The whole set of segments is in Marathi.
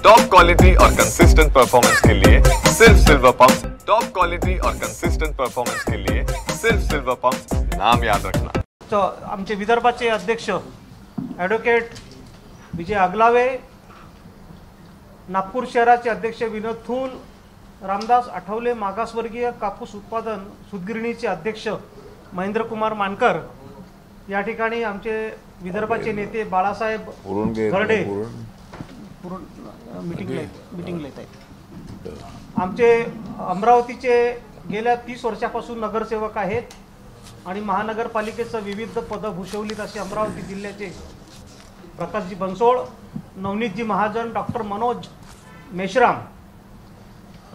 टॉप क्वालिटी और कंसिस्टेंट परफॉर्मेंस के लिए सिर्फ सिल्वर पंप्स। टॉप क्वालिटी और कंसिस्टेंट परफॉर्मेंस के लिए सिर्फ सिल्वर पंप्स, नाम याद रखना। तो आमचे विदर्भाचे अध्यक्ष ॲडव्होकेट विजय आगलावे, नागपूर शहराचे अध्यक्ष विनोद थूल, रामदास आठवले मागासवर्गीय कापूस उत्पादन सूतगिरणीचे अध्यक्ष महेंद्र कुमार मानकर, या ठिकाणी आमचे विदर्भाचे नेते बाळासाहेब घरडे मीटिंगला येत आहेत। आमचे अमरावतीचे गेल्या 30 वर्षापासून नगरसेवक आहेत आणि महानगरपालिकेचं विविध पदं भूषवलीत असे अमरावती जिल्ह्याचे प्रकाशजी बनसोड, नवनीतजी महाजन, डॉक्टर मनोज मेश्राम,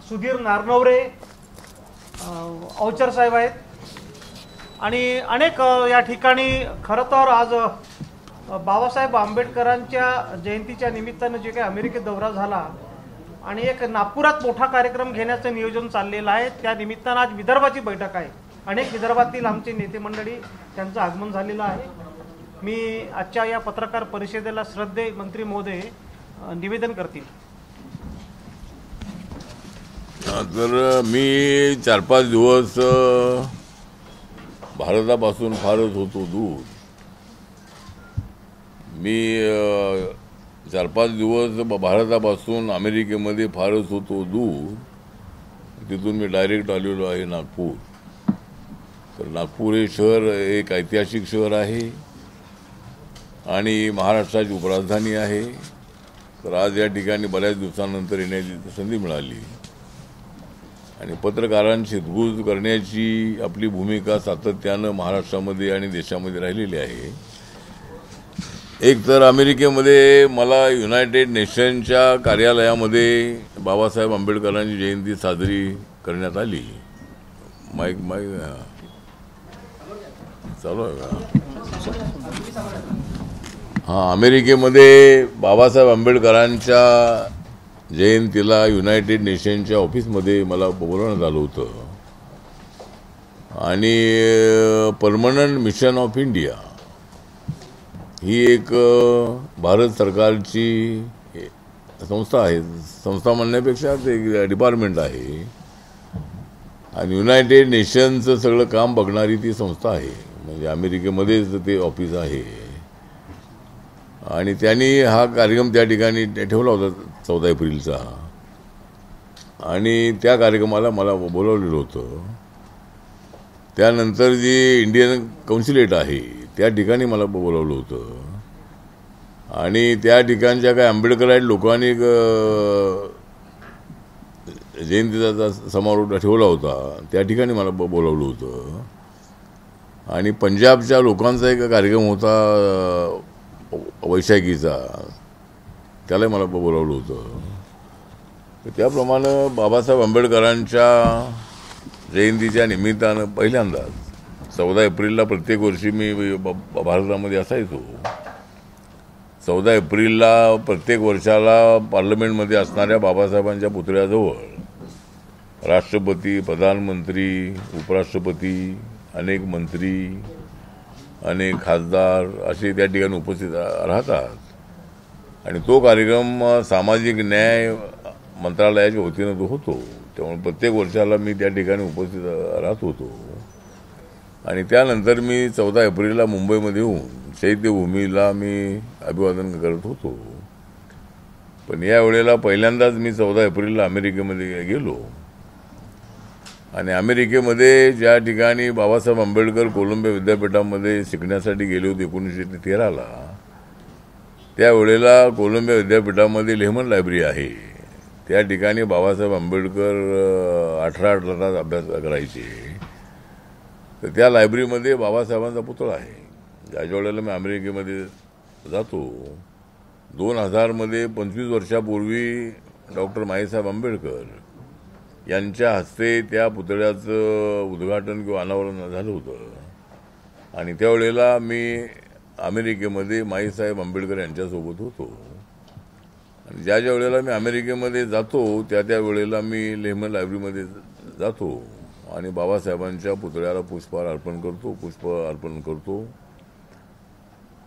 सुधीर नारनवरे, अवचर साहेब आहेत आणि अनेक या ठिकाणी। खरं तर आज बाबासाहेब आंबेडकरांच्या जयंतीच्या निमित्तानं जे काही अमेरिकेत दौरा झाला आणि एक नागपुरात मोठा कार्यक्रम घेण्याचं नियोजन चाललेलं आहे, त्या निमित्तानं आज विदर्भाची बैठक आहे। अनेक विदर्भातील आमचे नेते मंडळी त्यांचं आगमन झालेलं आहे। मी आजच्या या पत्रकार परिषदेला श्रद्धेय मंत्री महोदय निवेदन करतील। तर मी 4-5 दिवस भारतापासून फारच होतो दूर। मी 4-5 दिवस भारतापासून अमेरिकेमध्ये फारच होतो दूर। तिथून मी डायरेक्ट आलेलो आहे नागपूर। तर नागपूर हे शहर एक ऐतिहासिक शहर आहे आणि महाराष्ट्राची उपराजधानी आहे। तर आज या ठिकाणी बऱ्याच दिवसानंतर येण्याची संधी मिळाली आणि पत्रकारांची हितगुज करण्याची आपली भूमिका सातत्यानं महाराष्ट्रामध्ये आणि देशामध्ये राहिलेली आहे। एक तर अमेरिकेमध्ये मला युनायटेड नेशनच्या कार्यालयामध्ये बाबासाहेब आंबेडकरांची जयंती साजरी करण्यात आली। माईक चालू आहे का? हां, अमेरिकेमध्ये बाबासाहेब आंबेडकरांच्या जयंतीला युनायटेड नेशनच्या ऑफिसमध्ये मला बोलवण्यात आलं होतं आणि परमनंट मिशन ऑफ इंडिया ही एक भारत सरकारची संस्था आहे। संस्था म्हणण्यापेक्षा ते एक डिपार्टमेंट आहे आणि युनायटेड नेशनचं सगळं काम बघणारी ती संस्था आहे। म्हणजे अमेरिकेमध्येच ते ऑफिस आहे आणि त्यांनी हा कार्यक्रम त्या ठिकाणी ठेवला होता 14 एप्रिलचा आणि त्या कार्यक्रमाला मला बोलावलेलं होतं। त्यानंतर जी इंडियन कौन्सिलेट आहे त्या ठिकाणी मला बोलावलं होतं आणि त्या ठिकाणच्या काही आंबेडकराईट लोकांनी जयंतीचा समारोह ठेवला होता, त्या ठिकाणी मला बोलावलं होतं आणि पंजाबच्या लोकांचा एक कार्यक्रम होता वैशाखीचा, त्याला मला बोलावलं होतं। तर त्याप्रमाणे बाबासाहेब आंबेडकरांच्या जयंतीच्या निमित्तानं पहिल्यांदाच 14 एप्रिलला प्रत्येक वर्षी मी भारतामध्ये असायचो। 14 एप्रिलला प्रत्येक वर्षाला पार्लमेंटमध्ये असणाऱ्या बाबासाहेबांच्या पुतळ्याजवळ राष्ट्रपती, प्रधानमंत्री, उपराष्ट्रपती, अनेक मंत्री, अनेक खासदार असे त्या ठिकाणी उपस्थित राहतात आणि तो कार्यक्रम सामाजिक न्याय मंत्रालयाच्या वतीनं तो होतो। त्यामुळे प्रत्येक वर्षाला मी त्या ठिकाणी उपस्थित राहत होतो आणि त्यानंतर मी 14 एप्रिलला मुंबईमध्ये येऊन चैत्यभूमीला मी अभिवादन करत होतो। पण या वेळेला पहिल्यांदाच मी 14 एप्रिलला अमेरिकेमध्ये गेलो आणि अमेरिकेमध्ये ज्या ठिकाणी बाबासाहेब आंबेडकर कोलंबिया विद्यापीठामध्ये शिकण्यासाठी गेले होते 1913ला, त्यावेळेला कोलंबिया विद्यापीठामध्ये लेहमन लायब्ररी आहे, त्या ठिकाणी बाबासाहेब आंबेडकर 18 तास अभ्यास करायचे। तर त्या लायब्ररीमध्ये बाबासाहेबांचा पुतळा आहे। ज्या वेळेला मी अमेरिकेमध्ये जातो 2000मध्ये 25 वर्षापूर्वी डॉक्टर माईसाहेब आंबेडकर यांच्या हस्ते त्या पुतळ्याचं उद्घाटन किंवा अनावरण झालं होतं आणि त्यावेळेला मी अमेरिकेमध्ये माईसाहेब आंबेडकर यांच्यासोबत होतो आणि ज्या वेळेला मी अमेरिकेमध्ये जातो त्या वेळेला मी लेहमन लायब्ररीमध्ये जातो आणि बाबासाहेबांच्या पुतळ्याला पुष्पहार अर्पण करतो।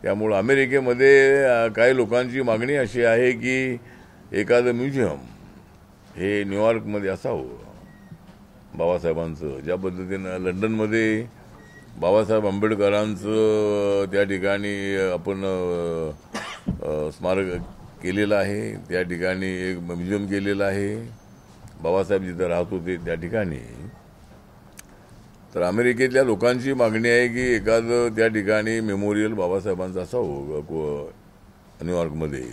त्यामुळे अमेरिकेमध्ये काही लोकांची मागणी अशी आहे की एखादं म्युझियम हे न्यूयॉर्कमध्ये असावं बाबासाहेबांचं. ज्या पद्धतीनं लंडनमध्ये बाबासाहेब आंबेडकरांचं त्या ठिकाणी आपण स्मारक केलेलं आहे, त्या ठिकाणी एक म्युझियम केलेलं आहे बाबासाहेब जिथं राहत होते त्या ठिकाणी. तर अमेरिकेतल्या लोकांची मागणी आहे की एखादं त्या ठिकाणी मेमोरियल बाबासाहेबांचं असावं न्यूयॉर्कमध्ये.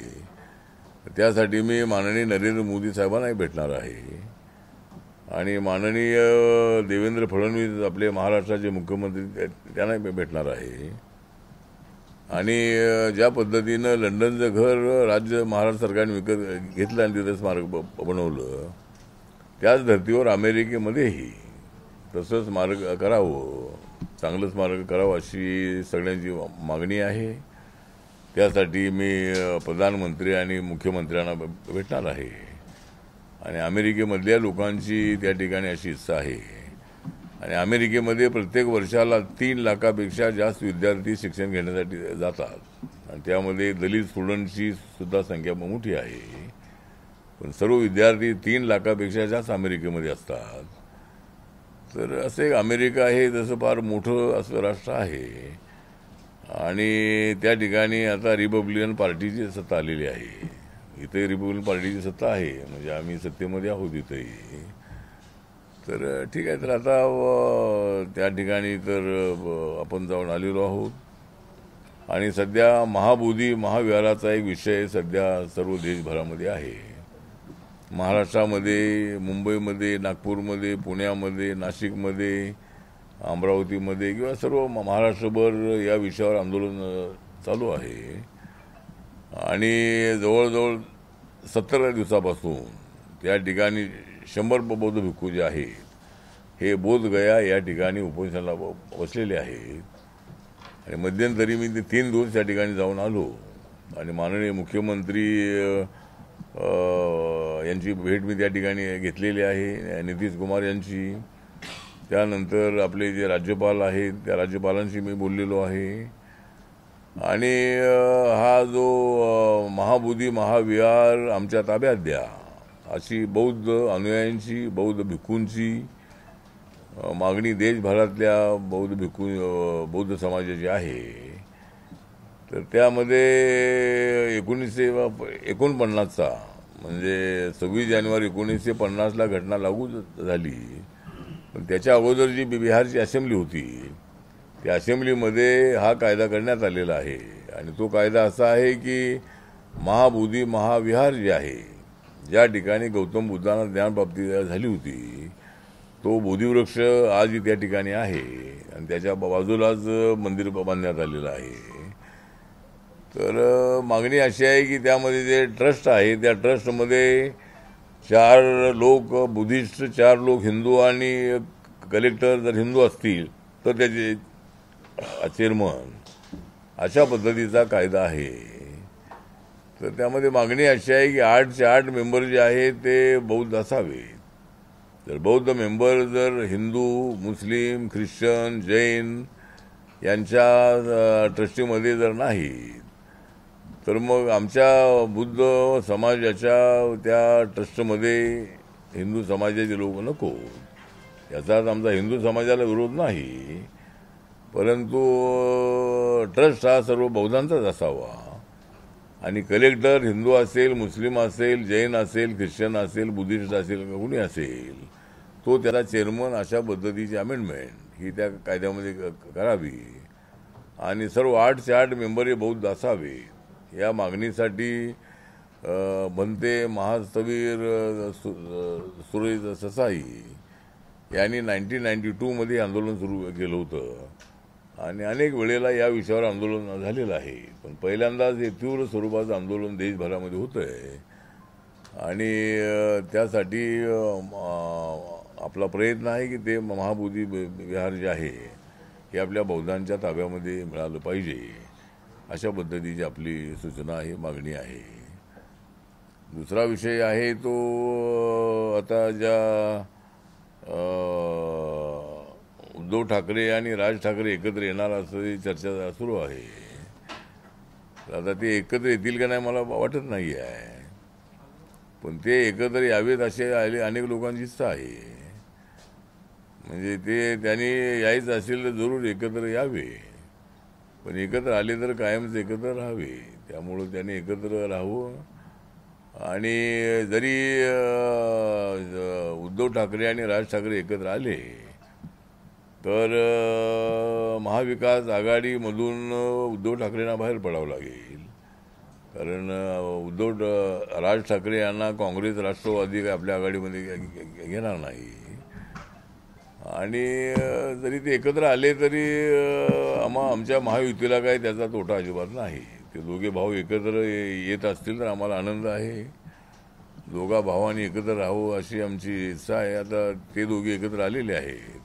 त्यासाठी मी माननीय नरेंद्र मोदी साहेबांनाही भेटणार आहे आणि माननीय देवेंद्र फडणवीस आपले महाराष्ट्राचे मुख्यमंत्री त्यांनाही भेटणार आहे. आणि ज्या पद्धतीनं लंडनचं घर राज्य महाराष्ट्र सरकारने विकत घेतलं आणि तिथं स्मारक बनवलं, त्याच धर्तीवर अमेरिकेमध्येही तसं स्मारक करावं, चांगलं स्मारक करावं अशी सगळ्यांची मागणी आहे. त्यासाठी मी प्रधानमंत्री आणि मुख्यमंत्र्यांना भेटणार आहे आणि अमेरिकेमधल्या लोकांची त्या ठिकाणी अशी इच्छा आहे. आणि अमेरिकेमध्ये प्रत्येक वर्षाला 3 लाखापेक्षा जास्त विद्यार्थी शिक्षण घेण्यासाठी जातात आणि त्यामध्ये दलित स्टुडंटची सुद्धा संख्या मोठी आहे. पण सर्व विद्यार्थी 3 लाखापेक्षा जास्त अमेरिकेमध्ये असतात. तर असं एक अमेरिका आहे जसं फार मोठं असं राष्ट्र आहे आणि त्या ठिकाणी आता रिपब्लिकन पार्टीची सत्ता आलेली आहे. इथे रिपब्लिकन पार्टीची सत्ता आहे, म्हणजे आम्ही सत्तेमध्ये आहोत इथेही. तर ठीक आहे. तर आता त्या ठिकाणी तर आपण जाऊन आलेलो आहोत आणि सध्या महाबोधी महाविहाराचा एक विषय सध्या सर्व देशभरामध्ये आहे. महाराष्ट्रामध्ये, मुंबईमध्ये, नागपूरमध्ये, पुण्यामध्ये, नाशिकमध्ये, अमरावतीमध्ये किंवा सर्व महाराष्ट्रभर या विषयावर आंदोलन चालू आहे आणि जवळजवळ 17 दिवसापासून त्या ठिकाणी 100 बौद्ध भिक्खू जे आहेत हे बोधगया या ठिकाणी उपोषणाला बसलेले आहेत. आणि मध्यंतरी मी 3 दिवस त्या ठिकाणी जाऊन आलो आणि माननीय मुख्यमंत्री यांची भेट मी त्या ठिकाणी घेतलेली आहे, नितीश कुमार यांची. त्यानंतर आपले जे राज्यपाल आहेत त्या राज्यपालांशी मी बोललेलो आहे आणि हा जो महाबोधी महाविहार आमच्या ताब्यात द्या अशी बौद्ध अनुयायांची, बौद्ध भिक्खूंची मागणी देशभरातल्या बौद्ध समाजाची आहे. तर त्यामध्ये 1949चा म्हणजे 26 जानेवारी 1950ला घटना लागू झाली. पण त्याच्या अगोदर जी बिहारची असेंब्ली होती त्या असेंब्लीमध्ये हा कायदा करण्यात आलेला आहे आणि तो कायदा असा आहे की महाबोधी महाविहार जे आहे, ज्या ठिकाणी गौतम बुद्धांना ज्ञानप्राप्ती झाली होती, तो बोधिवृक्ष आज त्या ठिकाणी आहे आणि त्याच्या बाजूलाच मंदिर बांधण्यात आलेलं आहे. तर मागणी अशी आहे की त्यामध्ये जे ट्रस्ट आहे त्या ट्रस्टमध्ये 4 लोक बुद्धिस्ट, 4 लोक हिंदू आणि कलेक्टर जर हिंदू असतील तर त्याचे चेअरमन, अशा पद्धतीचा कायदा आहे. तर त्यामध्ये मागणी अशी आहे की 8चे 8 मेंबर जे आहेत ते बौद्ध असावेत. तर बौद्ध मेंबर जर हिंदू, मुस्लिम, ख्रिश्चन, जैन यांच्या ट्रस्टीमध्ये जर नाही तर मग आमच्या बुद्ध समाजाच्या त्या ट्रस्टमध्ये हिंदू समाजाचे लोक नको. याचाच आमचा हिंदू समाजाला विरोध नाही, परंतु ट्रस्ट हा सर्व बौद्धांचाच असावा आणि कलेक्टर हिंदू असेल, मुस्लिम असेल, जैन असेल, ख्रिश्चन असेल, बुद्धिस्ट असेल, कोणी असेल, तो त्याला चेअरमन अशा पद्धतीची अमेंडमेंट ही त्या कायद्यामध्ये करावी आणि सर्व 8चे 8 मेंबर हे बौद्ध असावे. या मागणीसाठी भंते महास्तवीर सुरेश ससाई यांनी 1992 आंदोलन सुरू केलं होतं आणि अनेक वेळेला या विषयावर आंदोलन झालेलं आहे. पण पहिल्यांदाच हे तीव्र स्वरूपाचं आंदोलन देशभरामध्ये होतं आहे आणि त्यासाठी आपला प्रयत्न आहे की ते महाबोधी विहार जे आहे हे आपल्या बौद्धांच्या ताब्यामध्ये मिळालं पाहिजे, अशा पद्धतीची आपली सूचना आहे, मागणी आहे. दुसरा विषय आहे तो आता ज्या उद्धव ठाकरे आणि राज ठाकरे एकत्र येणार असं चर्चा सुरू आहे. आता ते एकत्र येतील का नाही मला वाटत नाही आहे. पण ते एकत्र यावेत असे अनेक लोकांची इच्छा आहे. म्हणजे ते त्यांनी यायचं असेल तर जरूर एकत्र यावे, पण एकत्र आले तर कायमच एकत्र राहावे. त्यामुळं त्यांनी एकत्र राहावं. आणि जरी उद्धव ठाकरे आणि राज ठाकरे एकत्र आले तर महाविकास आघाडीमधून उद्धव ठाकरेंना बाहेर पडावं लागेल. कारण राज ठाकरे यांना काँग्रेस राष्ट्रवादी आपल्या आघाडीमध्ये घेणार नाही. आणि जरी ते एकत्र आले तरी आमच्या महायुतीला काही त्याचा तोटा अजिबात नाही. ते दोघे भाऊ एकत्र येत असतील तर आम्हाला आनंद आहे. दोघा भावांनी एकत्र राहावं अशी आमची इच्छा आहे. आता ते दोघे एकत्र आलेले आहेत,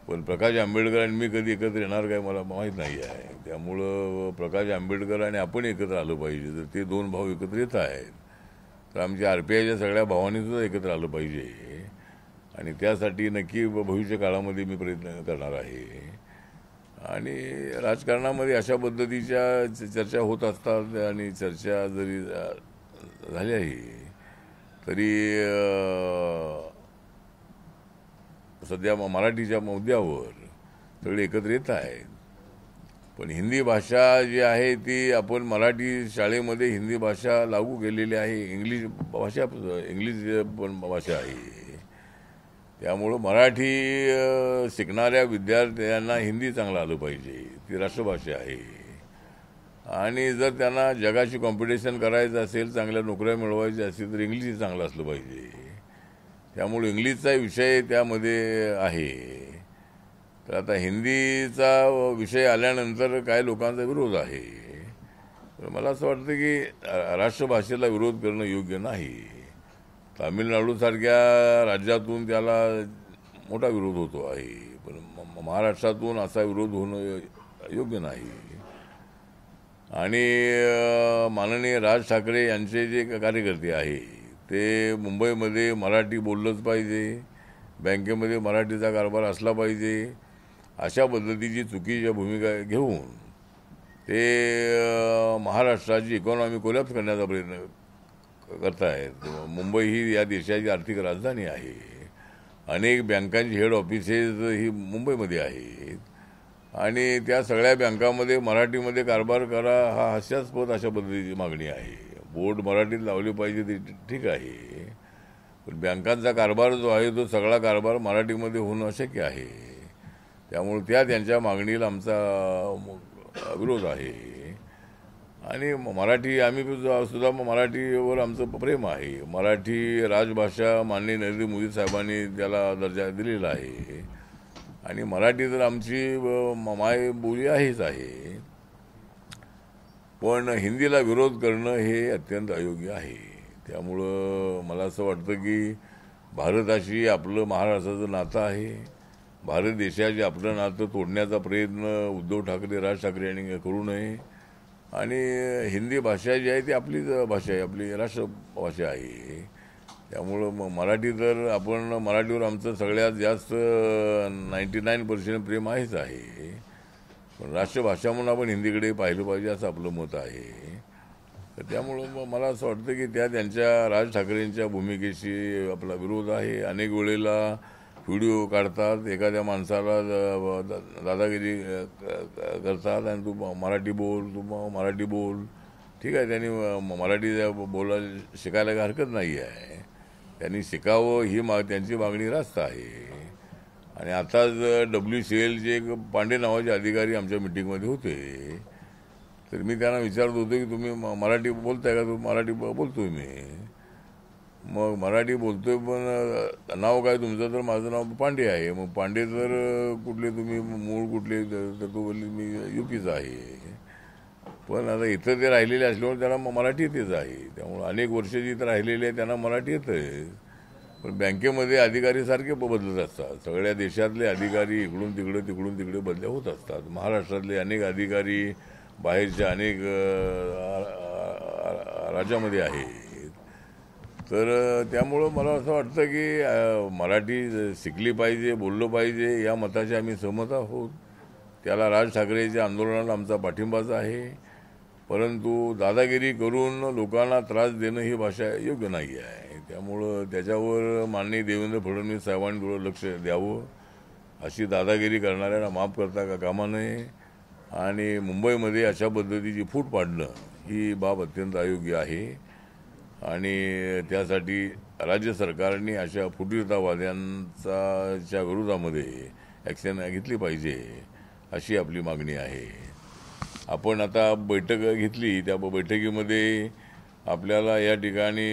पण प्रकाश आंबेडकर आणि मी कधी एकत्र येणार काय मला माहीत नाही आहे. त्यामुळं प्रकाश आंबेडकर आणि आपण एकत्र आलं पाहिजे. जर ते दोन भाऊ एकत्र येत आहेत तर आमच्या RPIच्या सगळ्या भावांनी सुद्धा एकत्र आलं पाहिजे. आणि त्यासाठी नक्की भविष्य काळामध्ये मी प्रयत्न करणार आहे. आणि राजकारणामध्ये अशा पद्धतीच्या चर्चा होत असतात. आणि चर्चा जरी झाल्याही तरी सध्या मराठीच्या मुद्द्यावर सगळे एकत्र येत आहेत. पण हिंदी भाषा जी आहे ती आपण मराठी शाळेमध्ये हिंदी भाषा लागू केलेली आहे. इंग्लिश पण भाषा आहे. त्यामुळं मराठी शिकणाऱ्या विद्यार्थ्यांना हिंदी चांगलं आलं पाहिजे. ती राष्ट्रभाषा आहे. आणि जर त्यांना जगाशी कॉम्पिटिशन करायचं असेल, चांगल्या नोकऱ्या मिळवायच्या असतील तर इंग्लिशही चांगलं असलं पाहिजे. त्यामुळे इंग्लिशचा विषय त्यामध्ये आहे. तर आता हिंदीचा विषय आल्यानंतर काही लोकांचा विरोध आहे. तर मला असं वाटतं की राष्ट्रभाषेला विरोध करणं योग्य नाही. तामिळनाडूसारख्या राज्यातून त्याला मोठा विरोध होतो आहे, पण महाराष्ट्रातून असा विरोध होणं योग्य नाही. आणि माननीय राज ठाकरे यांचे जे कार्यकर्ते आहे ते मुंबईमध्ये मराठी बोललंच पाहिजे, बँकेमध्ये मराठीचा कारभार असला पाहिजे, अशा पद्धतीची चुकीच्या भूमिका घेऊन ते महाराष्ट्राची इकॉनॉमी कोलॅप्स करण्याचा प्रयत्न करतायत. मुंबई ही या देशाची आर्थिक राजधानी आहे. अनेक बँकांची हेड ऑफिसेस ही मुंबईमध्ये आहेत. आणि त्या सगळ्या बँकामध्ये मराठीमध्ये कारभार करा हा हास्यास्पद अशा पद्धतीची मागणी आहे. बोर्ड मराठीत लावली पाहिजे ते ठीक आहे, पण बँकांचा कारभार जो आहे तो सगळा कारभार मराठीमध्ये होणं अशक्य आहे. त्यामुळे त्यांच्या मागणीला आमचा विरोध आहे. आणि मराठी आम्ही सुद्धा मराठीवर आमचं प्रेम आहे. मराठी राजभाषा माननीय नरेंद्र मोदी साहेबांनी त्याला दर्जा दिलेला आहे. आणि मराठी तर आमची मायबोली आहेच आहे. पण हिंदीला विरोध करणं हे अत्यंत अयोग्य आहे. त्यामुळं मला असं वाटतं की भारताशी आपलं महाराष्ट्राचं नातं आहे. भारत देशाचे आपलं नातं तोडण्याचा प्रयत्न उद्धव ठाकरे राज ठाकरे यांनी करू नये. आणि हिंदी भाषा जी आहे ती आपलीच भाषा आहे, आपली राष्ट्रभाषा आहे. त्यामुळं मराठी तर आपण मराठीवर आमचं सगळ्यात जास्त 99% प्रेम आहेच आहे. पण राष्ट्रभाषा म्हणून आपण हिंदीकडे पाहिलं पाहिजे असं आपलं मत आहे. तर त्यामुळं मला असं वाटतं की त्यांच्या राज ठाकरेंच्या भूमिकेशी आपला विरोध आहे. अनेक वेळेला व्हिडिओ काढतात, एखाद्या माणसाला दादागिरी करतात आणि तू मराठी बोल. ठीक आहे, त्यांनी मराठी बोलायला शिकायला काही हरकत नाही आहे. त्यांनी शिकावं ही त्यांची मागणी रास्त आहे. आणि आताच WCLचे एक पांडे नावाचे अधिकारी आमच्या मिटिंगमध्ये होते. तर मी त्यांना विचारत होतो की तुम्ही मराठी बोलताय का? मराठी बोलतोय मी. मग मराठी बोलतोय पण नाव काय तुमचं? तर माझं नाव पांडे आहे. मग पांडे तर कुठले तुम्ही, मूळ कुठले? तर तो बोलली मी UPचा आहे. पण आता इथं ते राहिलेले असल्यामुळे त्यांना मराठी येतेच आहे. त्यामुळे अनेक वर्ष जिथं राहिलेले आहे त्यांना मराठी येतं. पण बँकेमध्ये अधिकारी सारखे बदलत असतात. सगळ्या देशातले अधिकारी इकडून तिकडे बदल्या होत असतात. महाराष्ट्रातले अनेक अधिकारी बाहेरच्या अनेक राज्यामध्ये आहेत. तर त्यामुळं मला असं वाटतं की मराठी शिकली पाहिजे, बोललं पाहिजे, या मताशी आम्ही सहमत आहोत. त्याला राज ठाकरेच्या आंदोलनाला आमचा पाठिंबाच आहे. परंतु दादागिरी करून लोकांना त्रास देणं ही भाषा योग्य नाही आहे. त्यामुळं त्याच्यावर माननीय देवेंद्र फडणवीस साहेबांनी थोडं लक्ष द्यावं. अशी दादागिरी करणाऱ्यांना माफ करता का कामा नये. आणि मुंबईमध्ये अशा पद्धतीची फूट पाडणं ही बाब अत्यंत अयोग्य आहे आणि त्यासाठी राज्य सरकारने अशा फुटीरतावाद्यांच्या विरोधामध्ये ॲक्शन घेतली पाहिजे अशी आपली मागणी आहे. आपण आता बैठक घेतली, त्या बैठकीमध्ये आपल्याला या ठिकाणी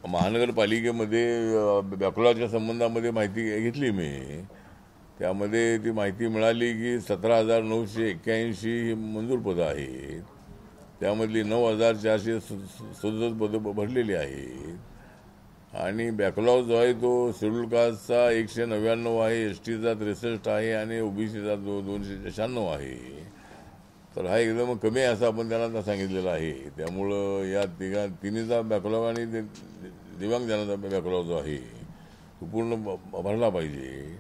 महानगरपालिकेमध्ये बॅकलॉगच्या संबंधामध्ये माहिती घेतली मी. त्यामध्ये ती माहिती मिळाली की 17,981 ही मंजूर पदं आहेत. त्यामधली 9,467 पदं भरलेली आहेत आणि बॅकलॉग जो आहे तो शेड्यूल कास्टचा 199 आहे, एसटीचा 63 आहे आणि ओबीसीचा 296 आहे. तर हा एकदम कमी आहे असं आपण त्यांना सांगितलेलं आहे. त्यामुळं या तिन्हीचा बॅकलॉग आणि दिव्यांगजनाचा बॅकलॉग जो आहे तो पूर्ण भरला पाहिजे.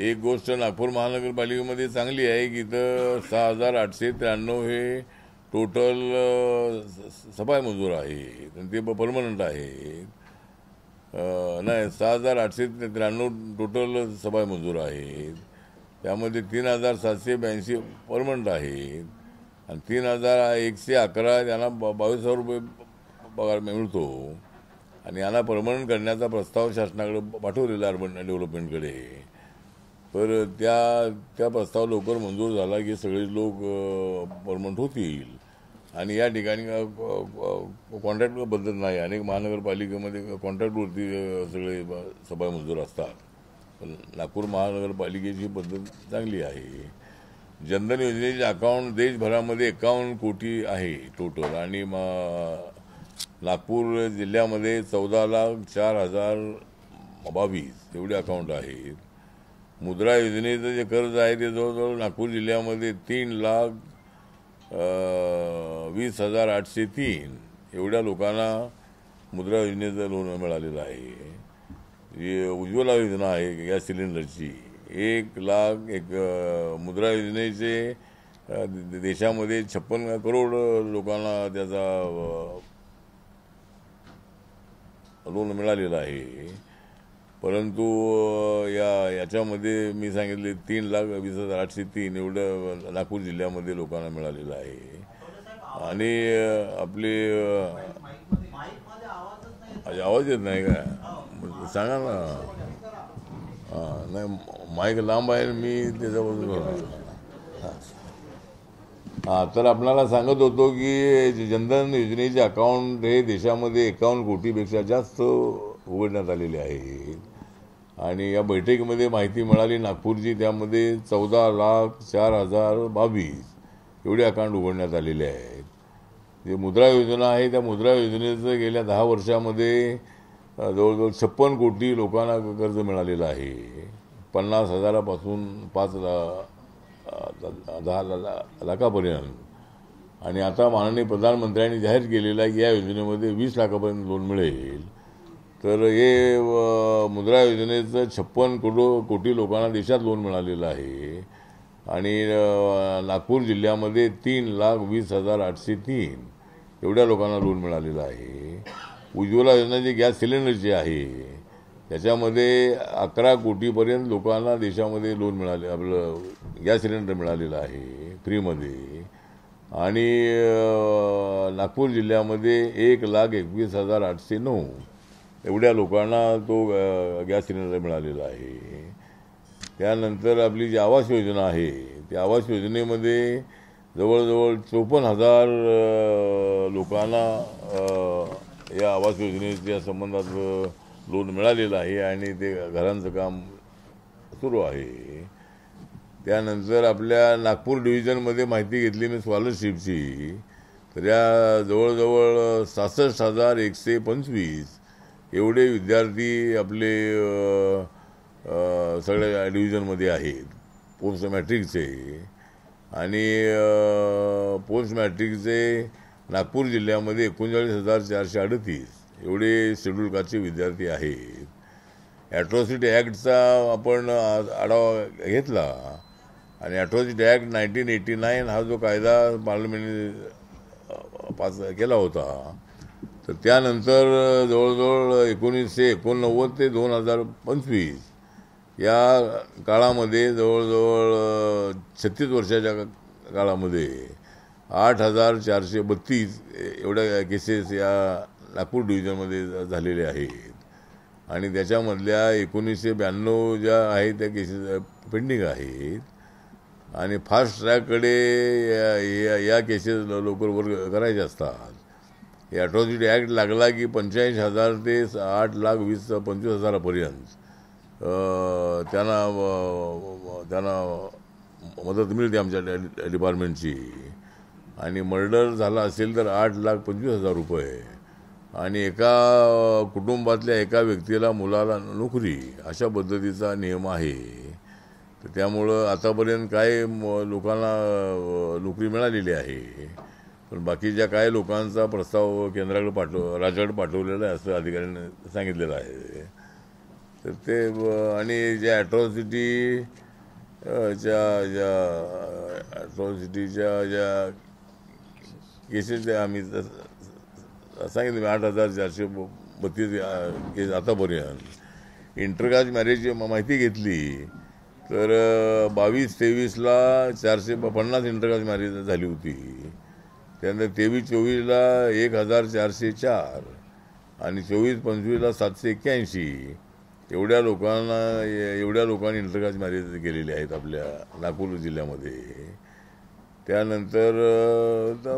एक गोष्ट नागपूर महानगरपालिकेमध्ये चांगली आहे की इथं 6,893 हे टोटल सफाई मजूर आहेत आणि ते परमनंट आहेत. नाही, 6,893 टोटल सफाई मजूर आहेत. त्यामध्ये 3,782 परमनंट आहेत आणि 3,111 त्यांना 22,000 रुपये पगार मिळतो आणि यांना परमनंट करण्याचा प्रस्ताव शासनाकडे पाठवलेला अर्बन डेव्हलपमेंटकडे. तर त्या प्रस्ताव लवकर मंजूर झाला की सगळे लोक परमनंट होतील आणि या ठिकाणी कॉन्ट्रॅक्ट पद्धत नाही. अनेक महानगरपालिकेमध्ये कॉन्ट्रॅक्टवरती सगळे सफाई मजूर असतात. पण नागपूर महानगरपालिकेची पद्धत चांगली आहे. जनधन योजनेचे अकाउंट देशभरामध्ये 51 कोटी आहे टोटल आणि नागपूर जिल्ह्यामध्ये 14,04,022 एवढे अकाउंट आहेत. मुद्रा योजनेचं जे कर्ज आहे ते जवळजवळ नागपूर जिल्ह्यामध्ये 3,20,803 एवढ्या लोकांना मुद्रा योजनेचं लोन मिळालेलं आहे. जी उज्ज्वला योजना आहे गॅस सिलेंडरची 1,00,000 मुद्रा योजनेचे देशामध्ये 56 करोड लोकांना त्याचा लोन मिळालेलं आहे. परंतु याच्यामध्ये मी सांगितले 3,20,803 एवढं नागपूर जिल्ह्यामध्ये लोकांना मिळालेलं आहे. आणि आपले आवाज येत नाही का? सांगा ना. नाही, माईक लांब आहे मी त्याच्याबद्दल. तर आपल्याला सांगत होतो की जनधन योजनेचे अकाउंट हे देशामध्ये 51 कोटीपेक्षा जास्त उघडण्यात आलेले आहे आणि या बैठकीमध्ये माहिती मिळाली नागपूरची. त्यामध्ये 14,04,022 एवढे अकाउंट उघडण्यात आलेले आहेत. जे मुद्रा योजना आहे त्या मुद्रा योजनेचं गेल्या 10 वर्षामध्ये जवळजवळ 56 कोटी लोकांना कर्ज मिळालेलं आहे. 50,000 पासून 10 लाखापर्यंत. आणि आता माननीय प्रधानमंत्र्यांनी जाहीर केलेलं आहे की या योजनेमध्ये 20 लाखापर्यंत लोन मिळेल. तर हे मुद्रा योजनेचं 56 कोटी लोकांना देशात लोन मिळालेलं आहे आणि नागपूर जिल्ह्यामध्ये 3,20,803 एवढ्या लोकांना लोन मिळालेलं आहे. उज्ज्वला योजना जी गॅस सिलेंडरची आहे त्याच्यामध्ये 11 कोटीपर्यंत लोकांना देशामध्ये लोन मिळाले, आपलं गॅस सिलेंडर मिळालेलं आहे फ्रीमध्ये. आणि नागपूर जिल्ह्यामध्ये 1,21,809 एवढ्या लोकांना तो गॅस सिलेंडर मिळालेला आहे. त्यानंतर आपली जी आवास योजना आहे त्या आवास योजनेमध्ये जवळजवळ 54,000 लोकांना या आवास योजनेच्या संबंधात लोन मिळालेलं आहे आणि ते घरांचं काम सुरू आहे. त्यानंतर आपल्या नागपूर डिव्हिजनमध्ये माहिती घेतली मी स्कॉलरशिपची. तर या जवळजवळ 66,125 एवढे विद्यार्थी आपले सगळ्या डिव्हिजनमध्ये आहेत पोस्ट मॅट्रिकचे. आणि पोस्ट मॅट्रिकचे नागपूर जिल्ह्यामध्ये 39,438 एवढे शेड्यूल कास्टचे विद्यार्थी आहेत. ॲट्रॉसिटी ॲक्टचा आपण आढावा घेतला आणि अॅट्रॉसिटी ॲक्ट 1989 हा जो कायदा पार्लमेंटने पास केला होता, तर त्यानंतर जवळजवळ 1989 ते 2025 या काळामध्ये जवळजवळ 36 वर्षाच्या काळामध्ये 8,432 एवढ्या केसेस या नागपूर डिव्हिजनमध्ये झालेल्या आहेत. आणि त्याच्यामधल्या 1992 ज्या आहेत त्या केसेस पेंडिंग आहेत. आणि फास्ट ट्रॅककडे या केसेस लवकर वर करायचे असतात. हे अॅट्रॉसिटी ॲक्ट लागला की 85,000 ते 8,20,25,000पर्यंत त्यांना मदत मिळते आमच्या डिपार्टमेंटची. आणि मर्डर झाला असेल तर 8,25,000 रुपये. आणि एका कुटुंबातल्या एका व्यक्तीला मुलाला नोकरी, अशा पद्धतीचा नियम आहे. तर त्यामुळं आतापर्यंत काय लोकांना नोकरी मिळालेली आहे, पण बाकीच्या काय लोकांचा प्रस्ताव केंद्राकडे राज्याकडे पाठवलेला आहे असं अधिकाऱ्यांनी सांगितलेलं आहे. तर ते आणि ज्या अॅट्रॉसिटीच्या ज्या केसेस आम्ही सांगितले 8,432 केस आतापर्यंत. इंटरकास्ट मॅरेजची माहिती घेतली तर 22-23ला 450 इंटरकास्ट मॅरेज झाली होती. त्यानंतर 23-24ला 1,404 आणि 24-25ला 781 एवढ्या लोकांनी इंटरकास्ट मॅरेज केलेले आहेत आपल्या नागपूर जिल्ह्यामध्ये. त्यानंतर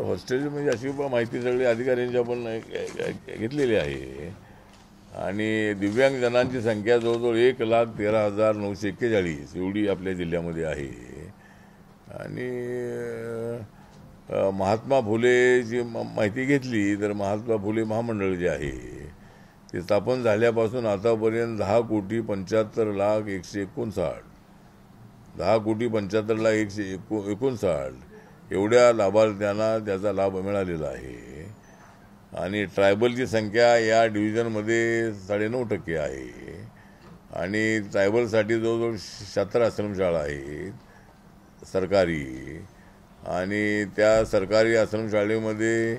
हॉस्टेल म्हणजे अशी माहिती सगळी अधिकाऱ्यांची आपण घेतलेली आहे. आणि दिव्यांग जणांची संख्या जवळजवळ 1,13,941 एवढी आपल्या जिल्ह्यामध्ये आहे. आणि महात्मा फुलेची माहिती घेतली तर महात्मा फुले महामंडळ जे आहे ते स्थापन झाल्यापासून आतापर्यंत 10,75,00,159 10,75,00,159 एवढ्या लाभार्थ्यांना त्याचा लाभ मिळालेला आहे. आणि ट्रायबलची संख्या या डिव्हिजनमध्ये 9.5% आहे. आणि ट्रायबलसाठी जवळजवळ 76 आश्रमशाळा आहेत सरकारी. आणि त्या सरकारी आश्रमशाळेमध्ये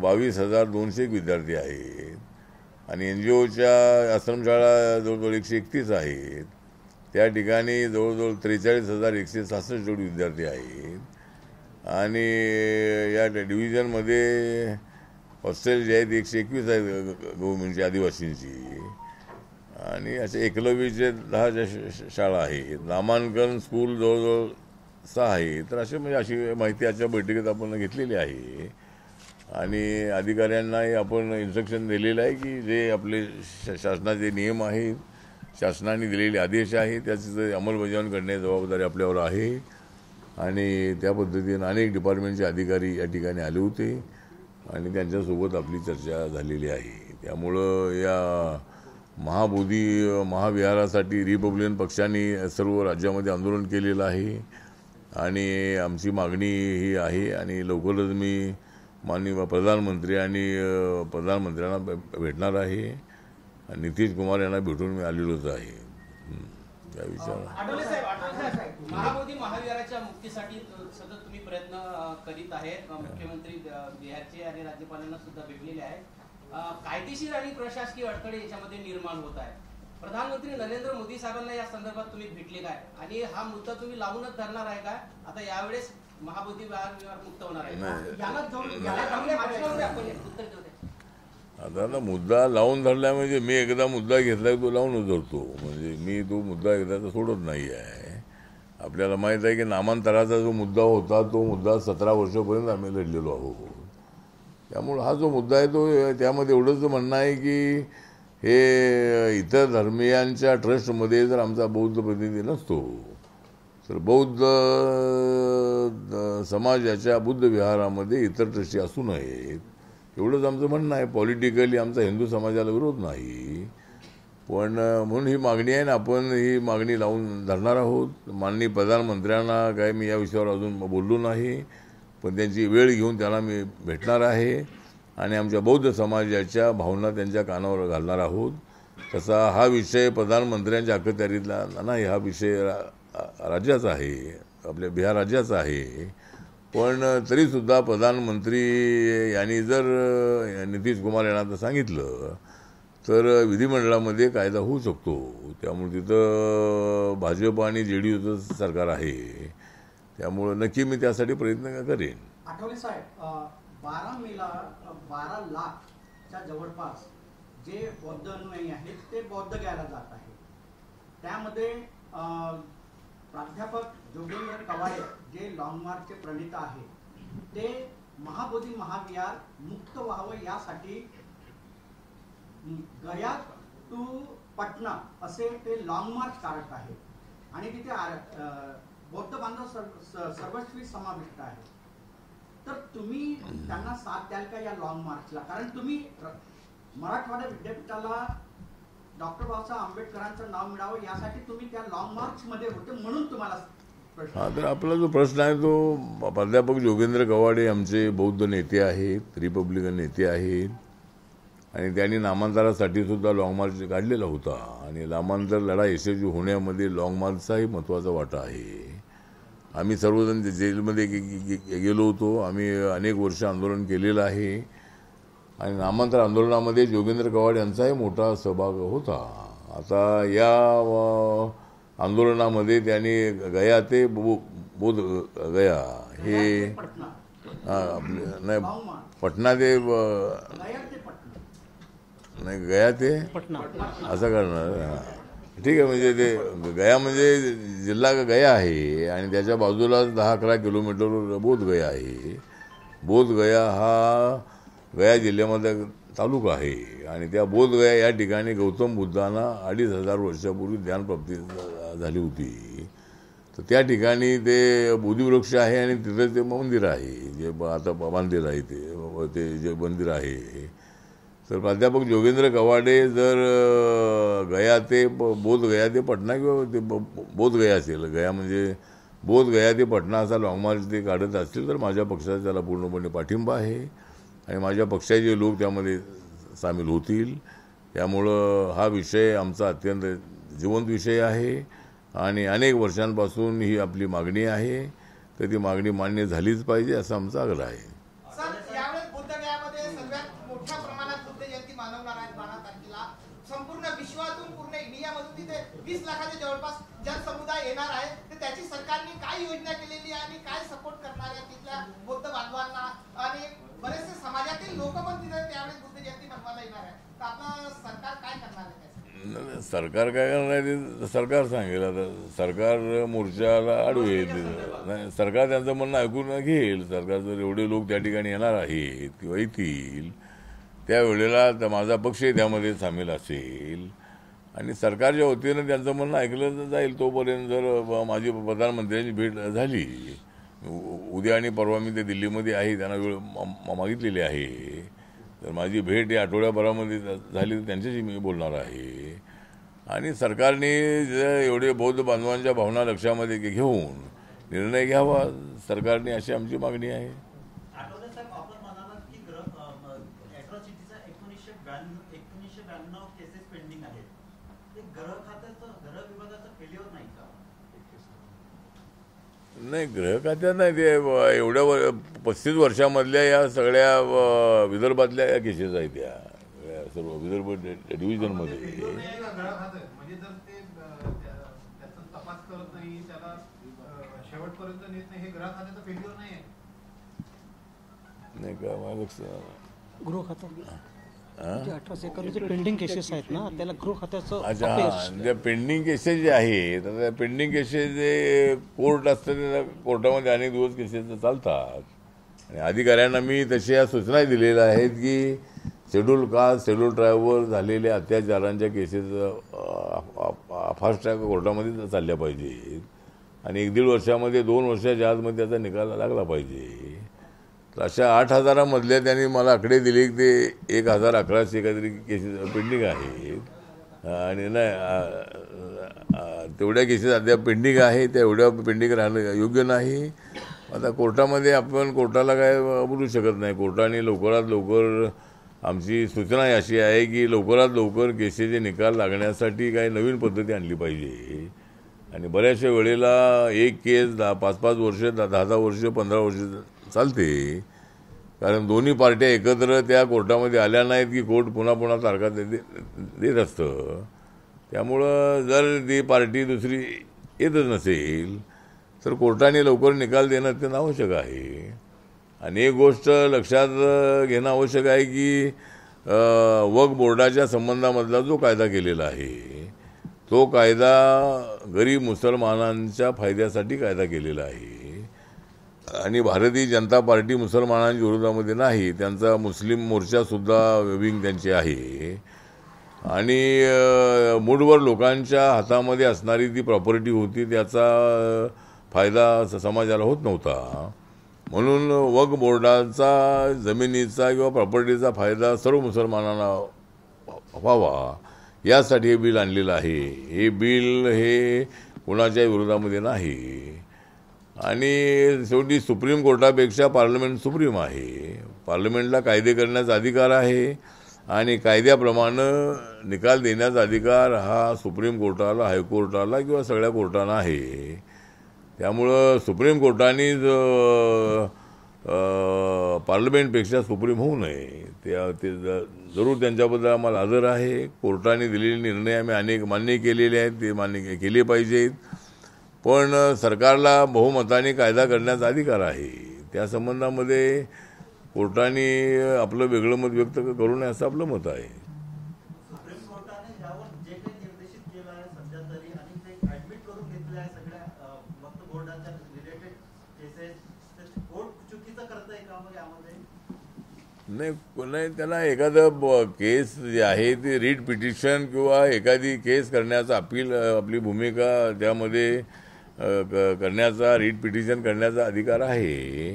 22,201 विद्यार्थी आहेत. आणि NGOच्या आश्रमशाळा जवळजवळ 131 आहेत. त्या ठिकाणी जवळजवळ 43,166 विद्यार्थी आहेत. आणि या डिव्हिजनमध्ये हॉस्टेल जे आहेत 121 आहेत गव्हर्नमेंटची आदिवासींची. आणि अशा एकलव्यचे 10 शाळा आहेत. नामांकन स्कूल जवळजवळ 6 आहे. तर अशी माहिती आजच्या बैठकीत आपण घेतलेली आहे. आणि अधिकाऱ्यांनाही आपण इन्स्ट्रक्शन दिलेलं आहे की जे आपले शासनाचे नियम आहेत, शासनाने दिलेले आदेश आहेत, त्याची अंमलबजावणी करण्याची जबाबदारी आपल्यावर आहे. आणि त्या पद्धतीने अनेक डिपार्टमेंटचे अधिकारी या ठिकाणी आले होते आणि त्यांच्यासोबत आपली चर्चा झालेली आहे. त्यामुळं या महाविहारासाठी रिपब्लिकन पक्षाने सर्व राज्यामध्ये आंदोलन केलेलं आहे. आणि आमची मागणी ही आहे. आणि लवकरच मी माननीय प्रधानमंत्र्यांना भेटणार आहे. नितीश कुमार यांना भेटून मी आलेलोच आहे. त्या विचारात महाबोधी महाविहाराच्या मुक्तीसाठी सतत तुम्ही प्रयत्न करीत आहे. मुख्यमंत्री बिहारचे आणि राज्यपालांना सुद्धा भेटलेले आहे. कायदेशीर आणि प्रशासकीय अडथळे याच्यामध्ये निर्माण होत आहे. प्रधानमंत्री नरेंद्र मोदी साहेबांना या संदर्भात तुम्ही भेटले काय आणि हा मुद्दा तुम्ही लावूनच धरणार आहे का? आता यावेळेस महाबोधी विहार मुक्त होणार आहे. आता मुद्दा लावून धरला म्हणजे मी एकदा मुद्दा घेतला तो लावूनच धरतो. म्हणजे मी तो मुद्दा एकदा तर सोडत नाही आहे. आपल्याला माहीत आहे की नामांतराचा जो मुद्दा होता तो मुद्दा 17 वर्षापर्यंत आम्ही लढलेलो आहोत. त्यामुळे हा जो मुद्दा आहे तो त्यामध्ये एवढंच म्हणणं आहे की हे इतर धर्मियांच्या ट्रस्टमध्ये जर आमचा बौद्ध प्रतिनिधी नसतो तर बौद्ध समाजाच्या बुद्ध विहारामध्ये इतर ट्रस्टी असू नयेत, एवढंच आमचं म्हणणं आहे. पॉलिटिकली आमचा हिंदू समाजाला विरोध नाही, पण म्हणून ही मागणी आहे ना, आपण ही मागणी लावून धरणार आहोत. माननीय प्रधानमंत्र्यांना काय मी या विषयावर अजून बोललो नाही, पण त्यांची वेळ घेऊन त्याला मी भेटणार आहे आणि आमच्या बौद्ध समाजाच्या भावना त्यांच्या कानावर घालणार आहोत. तसा हा विषय प्रधानमंत्र्यांच्या अखत्यारीतला नाही, हा विषय राज्याचा आहे. आपल्या बिहार राज्याचा आहे. पण तरीसुद्धा प्रधानमंत्री यांनी जर नितीश कुमार यांना सांगितलं तर विधिमंडळामध्ये कायदा होऊ शकतो. त्यामुळे तिथं भाजप आणि JDUचं सरकार आहे. त्यामुळं नक्की मी त्यासाठी प्रयत्न करेन. आठवले साहेब, 12 मेला 12 लाखच्या जवळपास जे बौद्ध अनुयायी आहेत ते बौद्ध गयाला जात आहे. त्यामध्ये प्राध्यापक जोगेंद्र कवाडे जे लॉंग मार्चचे प्रणेता आहेत ते महाबोधी महाविहार मुक्त व्हावं यासाठी गया टू पटना असे ते लॉंग मार्च काढत आहे आणि तिथे बौद्ध बांधव सर्वस्वी समाविष्ट आहे. तर तुम्ही त्यांना साथ द्याल का या लॉंग मार्चला? कारण तुम्ही मराठवाडा विद्यापीठाला डॉक्टर बाबासाहेब आंबेडकरांचं नाव मिळावं यासाठी तुम्ही त्या लॉंग मार्च मध्ये होते म्हणून तुम्हाला प्रश्न. तर आपला जो प्रश्न आहे तो प्राध्यापक जोगेंद्र कवाडे आमचे बौद्ध नेते आहेत, रिपब्लिकन नेते आहेत आणि त्यांनी नामांतरासाठी सुद्धा लॉंग मार्च काढलेला होता आणि नामांतर लढा यशस्वी होण्यामध्ये लॉंग मार्चचाही महत्त्वाचा वाटा आहे. आम्ही सर्वजण जेलमध्ये गेलो होतो. आम्ही अनेक वर्ष आंदोलन केलेलं आहे आणि नामांतर आंदोलनामध्ये जोगेंद्र कवाड यांचाही मोठा सहभाग होता. आता या आंदोलनामध्ये त्यांनी गया ते बोध गया हे नाही पटना ते नाही गया ते असं करणार. ठीक आहे, म्हणजे ते गया म्हणजे जिल्हा गया आहे आणि त्याच्या बाजूला 10-11 किलोमीटरवर बोधगया आहे. बोधगया हा गया जिल्ह्यामध्ये तालुका आहे आणि त्या बोधगया या ठिकाणी गौतम बुद्धांना 2500 वर्षापूर्वी ज्ञानप्राप्ती झाली होती. तर त्या ठिकाणी ते बोधिवृक्ष आहे आणि तिथं ते मंदिर आहे जे आता बांधलेलं आहे. ते जे मंदिर आहे तर प्राध्यापक जोगेंद्र कवाडे जर गया ते बोधगया ते पटना किंवा ते बोधगया असेल, गया म्हणजे बोधगया ते पटना असा लॉंग मार्च ते काढत असतील तर माझ्या पक्षाचा त्याला पूर्णपणे पाठिंबा आहे आणि माझ्या पक्षाचे लोक त्यामध्ये सामील होतील. त्यामुळं हा विषय आमचा अत्यंत जिवंत विषय आहे आणि अनेक वर्षांपासून ही आपली मागणी आहे. तर ती मागणी मान्य झालीच पाहिजे असा आमचा आग्रह आहे. संपूर्ण विश्वातून पूर्ण इंडियामधून तिथे 20 लाखाच्या जवळपास जनसमुदाय येणार आहे. तर त्याची सरकारने काय योजना केलेली आहे आणि काय सपोर्ट करणार आहे तिथल्या बौद्ध बांधवांना आणि बरेचसे समाजातील लोक पण तिथे त्यावेळेस बुद्ध जयंती मनवायला येणार आहे. तर आपलं सरकार काय करणार आहे? सरकार काय करणार आहे ते सरकार सांगेल. आता सरकार मोर्चाला अडवेल. नाही, सरकार त्यांचं म्हणणं ऐकून घेईल. सरकार जर एवढे लोक त्या ठिकाणी येणार आहेत किंवा येतील त्यावेळेला तर माझा पक्षही त्यामध्ये सामील असेल आणि सरकारच्या वतीनं त्यांचं म्हणणं ऐकलं जाईल. तोपर्यंत जर माझी प्रधानमंत्र्यांची भेट झाली, उद्या आणि परवा मी ते दिल्लीमध्ये आहे, त्यांना वेळ मागितलेली आहे, तर माझी भेट या आठवड्याभरामध्ये झाली तर त्यांच्याशी मी बोलणार आहे आणि सरकारने एवढे बौद्ध बांधवांच्या भावना लक्षामध्ये घेऊन निर्णय घ्यावा सरकारने, अशी आमची मागणी आहे. नाही, गृह खात्यात नाही. ते एवढ्या 35 वर्षामधल्या या सगळ्या विदर्भातल्या या केसेस आहेत त्या सर्व विदर्भ डिव्हिजनमध्ये. नाही का मला लक्ष गृह खातं 1891 पेंडिंग केसेस आहेत ना त्याला गृह खात्याचं. अच्छा, ज्या पेंडिंग केसेस जे आहेत तर त्या पेंडिंग केसेस जे कोर्ट असतं त्या कोर्टामध्ये अनेक दिवस केसेस चालतात आणि अधिकाऱ्यांना मी तशा सूचना दिलेल्या आहेत की शेड्यूल कास्ट शेड्यूल ट्राईबवर झालेल्या अत्याचारांच्या केसेस फास्ट ट्रॅक कोर्टामध्ये चालल्या पाहिजेत आणि 1-1.5 वर्षामध्ये 2 वर्षाच्या आतमध्ये त्याचा निकाल लागला पाहिजे. तर अशा 8,000मधल्या त्यांनी मला आकडे दिले की ते 1,1100 काहीतरी केसेस पेंडिंग आहेत आणि नाही तेवढ्या केसेस अद्याप पेंडिंग आहे. त्या एवढ्या पेंडिंग राहणं योग्य नाही. आता कोर्टामध्ये आपण कोर्टाला काय बोलू शकत नाही. कोर्टाने लवकरात लवकर आमची सूचना अशी आहे की लवकरात लवकर केसेसचे निकाल लागण्यासाठी काही नवीन पद्धती आणली पाहिजे आणि बऱ्याचशा वेळेला एक केस 5-5 वर्ष 10-10 वर्ष 15 वर्ष चालते, कारण दोन्ही पार्ट्या एकत्र त्या कोर्टामध्ये आल्या नाहीत की कोर्ट पुन्हा पुन्हा तारखा देत असतं. त्यामुळं जर ती पार्टी दुसरी येतच नसेल तर कोर्टाने लवकर निकाल देणं अत्यंत आवश्यक आहे. आणि एक गोष्ट लक्षात घेणं आवश्यक आहे की वक्फ बोर्डाच्या संबंधामधला जो कायदा केलेला आहे तो कायदा गरीब मुसलमानांच्या फायद्यासाठी कायदा केलेला आहे. आणि भारतीय जनता पार्टी मुसलमानांच्या विरोधामध्ये नाही, त्यांचा मुस्लिम मोर्चासुद्धा विंग त्यांची आहे. आणि मूठभर लोकांच्या हातामध्ये असणारी ती प्रॉपर्टी होती, त्याचा फायदा समाजाला होत नव्हता. म्हणून वक्फ बोर्डाचा जमिनीचा किंवा प्रॉपर्टीचा फायदा सर्व मुसलमानांना व्हावा यासाठी हे बिल आणलेलं आहे. हे बिल हे कोणाच्या विरोधामध्ये नाही. आणि शेवटी सुप्रीम कोर्टापेक्षा पार्लमेंट सुप्रीम आहे. पार्लमेंटला कायदे करण्याचा अधिकार आहे आणि कायद्याप्रमाणे निकाल देण्याचा अधिकार हा सुप्रीम कोर्टाला, हायकोर्टाला किंवा सगळ्या कोर्टांना आहे. त्यामुळं सुप्रीम कोर्टाने पार्लमेंटपेक्षा सुप्रीम होऊ नये, ते जरूर त्यांच्याबद्दल आम्हाला आदर आहे. कोर्टाने दिलेले निर्णय आम्ही अनेक मान्य केलेले आहेत, ते मान्य केले पाहिजेत. पण सरकारला बहुमताने कायदा करण्याचा अधिकार आहे. त्या संबंधामध्ये कोर्टाने आपलं वेगळं मत व्यक्त करू नये असं आपलं मत आहे. सुप्रीम कोर्टाने यावर जे काही निर्देशित केलं आहे सध्या तरी आणि ते ऍडमिट करून घेतले आहे सगळ्या वक्फ बोर्डाच्या रिलेटेड केसेस, कोर्ट चुकीचं करतंय का मग यामध्ये? नाही, त्यांना एखादं केस जे आहे ते रीट पिटिशन किंवा एखादी केस करण्याचा अपील आपली भूमिका त्यामध्ये करण्याचा, रीट पिटिशन करण्याचा अधिकार आहे.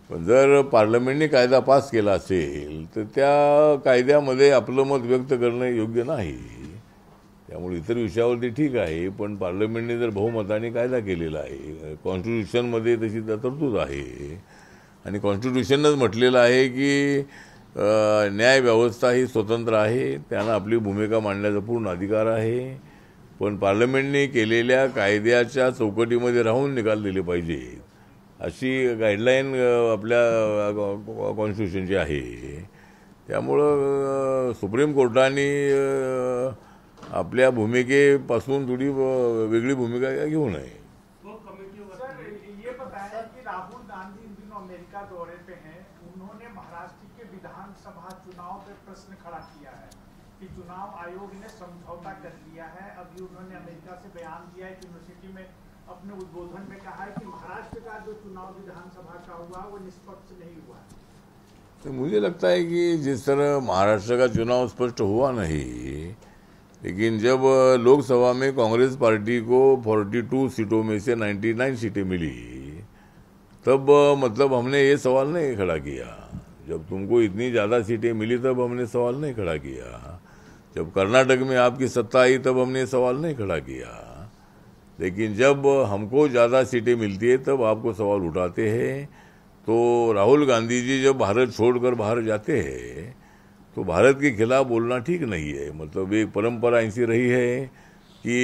पण जर पार्लमेंटने कायदा पास केला असेल तर त्या कायद्यामध्ये आपलं मत व्यक्त करणं योग्य नाही. त्यामुळे इतर विषयावरती ठीक आहे, पण पार्लमेंटने जर बहुमताने कायदा केलेला आहे, कॉन्स्टिट्यूशनमध्ये तशी तरतूद आहे आणि कॉन्स्टिट्यूशनच म्हटलेलं आहे की न्याय व्यवस्था ही स्वतंत्र आहे, त्यांना आपली भूमिका मांडण्याचा पूर्ण अधिकार आहे. पण पार्लमेंटने केलेल्या कायद्याच्या चौकटीमध्ये राहून निकाल दिले पाहिजेत अशी गाईडलाईन आपल्या कॉन्स्टिट्यूशनची आहे. त्यामुळं सुप्रीम कोर्टाने आपल्या भूमिकेपासून थोडी वेगळी भूमिका घेऊ नये. ये बताया कि राहुल गांधी इन दिनों अमेरिका दौरे पे हैं, उन्होंने महाराष्ट्र के विधानसभा चुनाव पे प्रश्न खड़ा किया है कि चुनाव आयोग ने समझौता कर लिया है. अभी उन्होंने अमेरिका से बयान दिया है, यूनिवर्सिटी में अपने उद्बोधन में कहा है कि महाराष्ट्र का जो चुनाव विधानसभा का हुआ वो निष्पक्ष नहीं हुआ है. तो मुझे लगता है कि जिस तरह महाराष्ट्र का चुनाव स्पष्ट हुआ नहीं, लेकिन जब लोकसभा में कांग्रेस पार्टी को 42 सीटों में से 99 सीटें मिली, तब मतलब हमने ये सवाल नहीं खड़ा किया. जब तुमको इतनी ज़्यादा सीटें मिली तब हमने सवाल नहीं खड़ा किया. जब कर्नाटक में आपकी सत्ता आई तब हमने सवाल नहीं खड़ा किया. लेकिन जब हमको ज़्यादा सीटें मिलती है तब आपको सवाल उठाते हैं. तो राहुल गांधी जी जब भारत छोड़कर बाहर जाते हैं तो भारत के खिलाफ बोलना ठीक नहीं है. मतलब एक परंपरा ऐसी रही है कि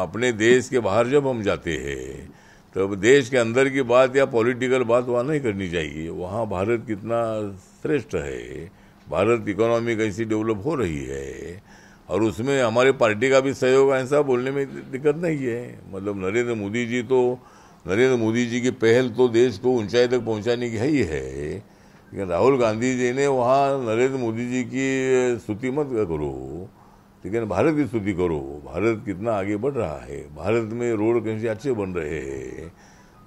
अपने देश के बाहर जब हम जाते हैं तब देश के अंदर की बात या पॉलिटिकल बात वहाँ नहीं करनी चाहिए. वहाँ भारत कितना श्रेष्ठ है, भारत इकोनॉमी कैसी डेवलप हो रही है और उसमें हमारे पार्टी का भी सहयोग, ऐसा बोलने में दिक्कत नहीं है. मतलब नरेंद्र मोदी जी की पहल तो देश को ऊंचाई तक पहुंचाने की है ही है. लेकिन राहुल गांधी जी ने वहाँ नरेंद्र मोदी जी की स्तुति मत करो, लेकिन भारत की स्तुति करो. भारत कितना आगे बढ़ रहा है, भारत में रोड कैसे अच्छे बन रहे हैं.